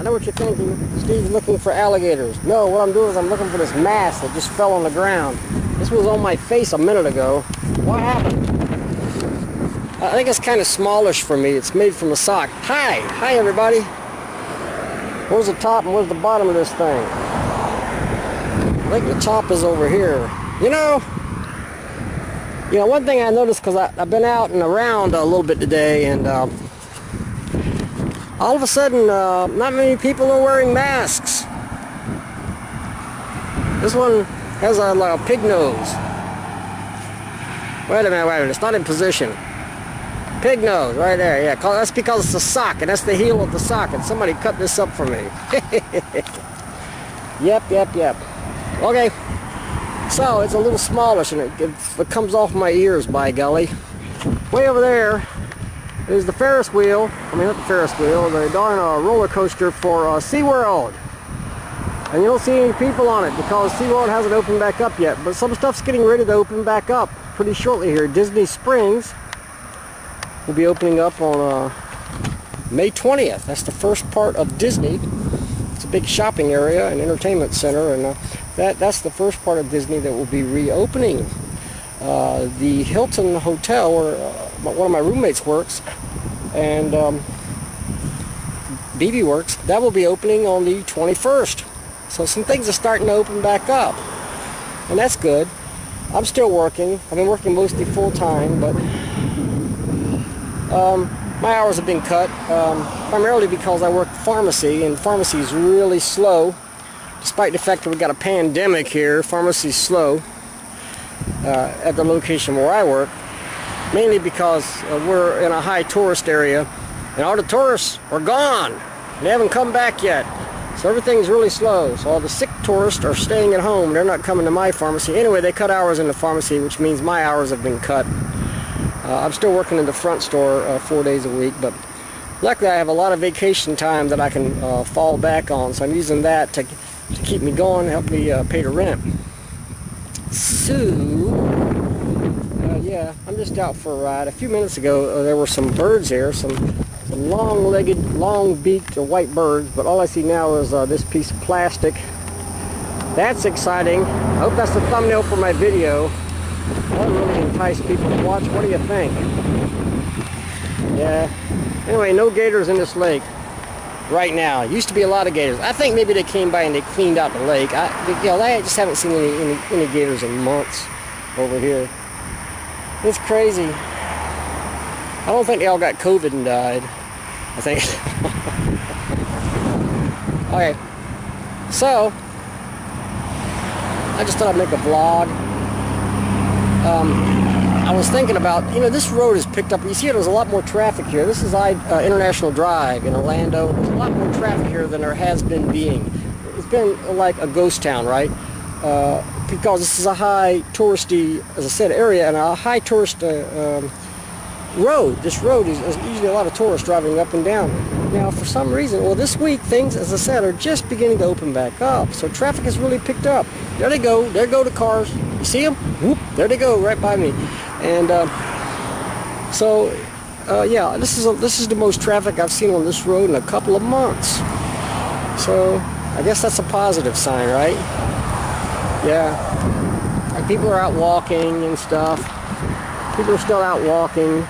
I know what you're thinking. Steve's looking for alligators. No, what I'm doing is I'm looking for this mask that just fell on the ground. This was on my face a minute ago. What happened? I think it's kind of smallish for me. It's made from a sock. Hi! Hi, everybody. Where's the top and where's the bottom of this thing? I think the top is over here. You know, one thing I noticed, because I've been out and around a little bit today, and all of a sudden, not many people are wearing masks. This one has like a pig nose. Wait a minute, it's not in position. Pig nose, right there, yeah. That's because it's a sock, and that's the heel of the sock, and somebody cut this up for me. Yep. Okay, so it's a little smallish, and it comes off my ears, by golly. Way over there is the Ferris wheel. I mean, not the Ferris wheel, the darn roller coaster for SeaWorld. And you don't see any people on it because SeaWorld hasn't opened back up yet, but some stuff's getting ready to open back up pretty shortly here. Disney Springs will be opening up on May 20th. That's the first part of Disney. It's a big shopping area and entertainment center, and that's the first part of Disney that will be reopening. The Hilton Hotel, where one of my roommates works, and BB works, that will be opening on the 21st. So some things are starting to open back up, and that's good. I'm still working. I've been working mostly full-time, but my hours have been cut, primarily because I work pharmacy, and pharmacy is really slow. Despite the fact that we've got a pandemic here, pharmacy's slow at the location where I work, mainly because we're in a high tourist area, and all the tourists are gone. They haven't come back yet. So everything's really slow. So all the sick tourists are staying at home. They're not coming to my pharmacy. Anyway, they cut hours in the pharmacy, which means my hours have been cut. I'm still working in the front store 4 days a week, but luckily I have a lot of vacation time that I can fall back on. So I'm using that to keep me going, help me pay the rent. So, yeah, I'm just out for a ride. A few minutes ago, there were some birds here, some long-legged, long-beaked white birds, but all I see now is this piece of plastic. That's exciting. I hope that's the thumbnail for my video. That really entice people to watch. What do you think? Yeah. Anyway, no gators in this lake right now. Used to be a lot of gators. I think maybe they came by and they cleaned out the lake. I just haven't seen any gators in months over here. It's crazy. I don't think they all got COVID and died. I think. Okay. So, I just thought I'd make a vlog. I was thinking about, this road is picked up. You see, there's a lot more traffic here. This is International Drive in Orlando. There's a lot more traffic here than there has been being. It's been like a ghost town, right? Because this is a high touristy, as I said, area, and a high tourist road. This road is usually a lot of tourists driving up and down. Now, for some reason, well, this week things, as I said, are just beginning to open back up. So traffic has really picked up. There they go. There go the cars. You see them? Whoop! There they go, right by me. And yeah, this is the most traffic I've seen on this road in a couple of months. So I guess that's a positive sign, right? Yeah. And people are out walking and stuff. People are still out walking.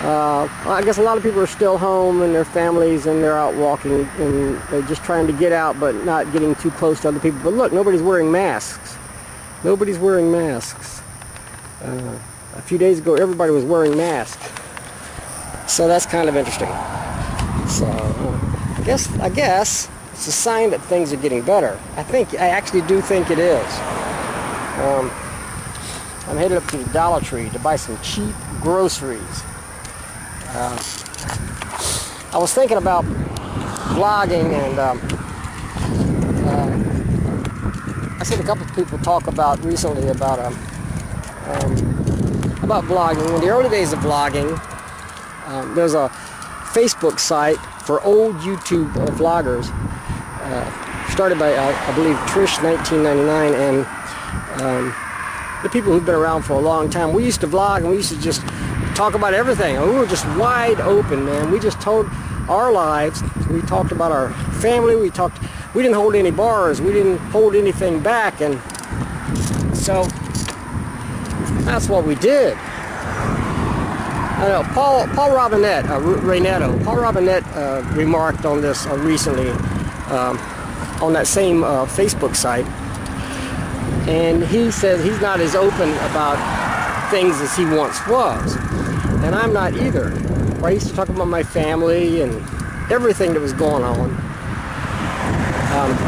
I guess a lot of people are still home and their families, and they're out walking, and they're just trying to get out but not getting too close to other people. But look, nobody's wearing masks. Nobody's wearing masks. A few days ago, everybody was wearing masks. So that's kind of interesting. So I guess it's a sign that things are getting better. I actually do think it is. I'm headed up to the Dollar Tree to buy some cheap groceries. I was thinking about vlogging, and I seen a couple of people talk about recently about vlogging. In the early days of vlogging, there's a Facebook site for old YouTube vloggers, started by I believe Trish 1999, and the people who've been around for a long time. We used to vlog, and we used to just talk about everything. We were just wide open, man. We just told our lives. We talked about our family. We didn't hold any bars. We didn't hold anything back, and so that's what we did. I know Paul Robinette, Paul Robinette remarked on this recently on that same Facebook site, and he said he's not as open about things as he once was, and I'm not either. I used to talk about my family and everything that was going on.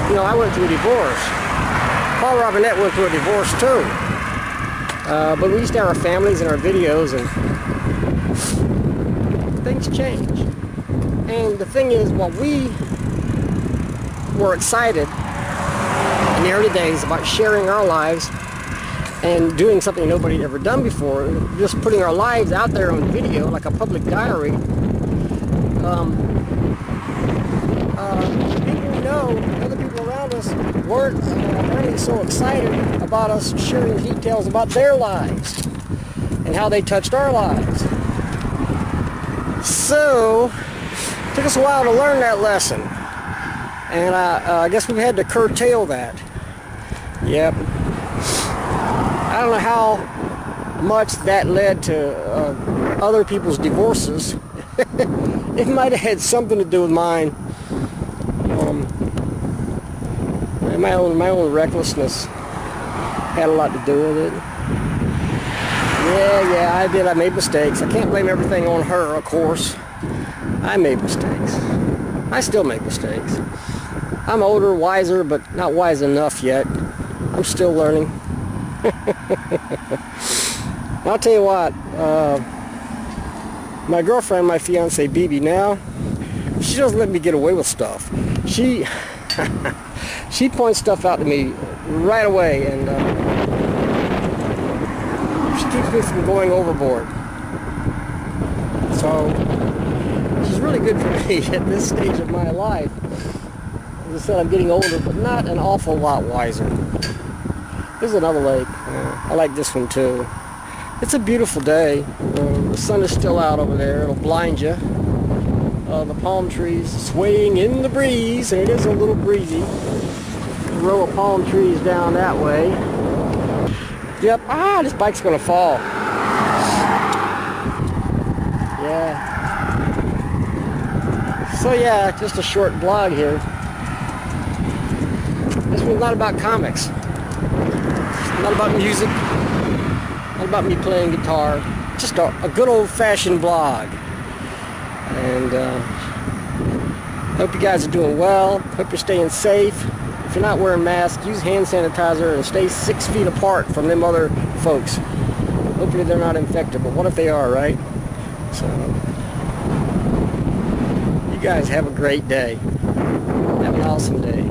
You know, I went through a divorce. Paul Robinette went through a divorce too. But we used to have our families and our videos, and things change. And the thing is, while we were excited in the early days about sharing our lives and doing something nobody had ever done before, just putting our lives out there on video like a public diary, people we know, other people around us, weren't apparently so excited about us sharing details about their lives and how they touched our lives. So, it took us a while to learn that lesson, and I guess we had to curtail that. Yep. I don't know how much that led to other people's divorces. It might have had something to do with mine. And my own recklessness had a lot to do with it. Yeah, I did. I made mistakes. I can't blame everything on her, of course. I made mistakes. I still make mistakes. I'm older, wiser, but not wise enough yet. I'm still learning. I'll tell you what, my girlfriend, my fiance BB now, she doesn't let me get away with stuff. She she points stuff out to me right away, and she keeps me from going overboard. So she's really good for me at this stage of my life. As I said, I'm getting older, but not an awful lot wiser. There's another lake. I like this one too. It's a beautiful day. The sun is still out over there. It'll blind you. The palm trees swaying in the breeze, and it is a little breezy. A row of palm trees down that way. Yep. This bike's gonna fall. Yeah. So yeah, just a short blog here. This one's not about comics. Not about music. Not about me playing guitar. Just a good old-fashioned blog. And hope you guys are doing well. Hope you're staying safe. If you're not wearing masks, use hand sanitizer and stay 6 feet apart from them other folks. Hopefully they're not infected, but what if they are, right? So, you guys have a great day. Have an awesome day.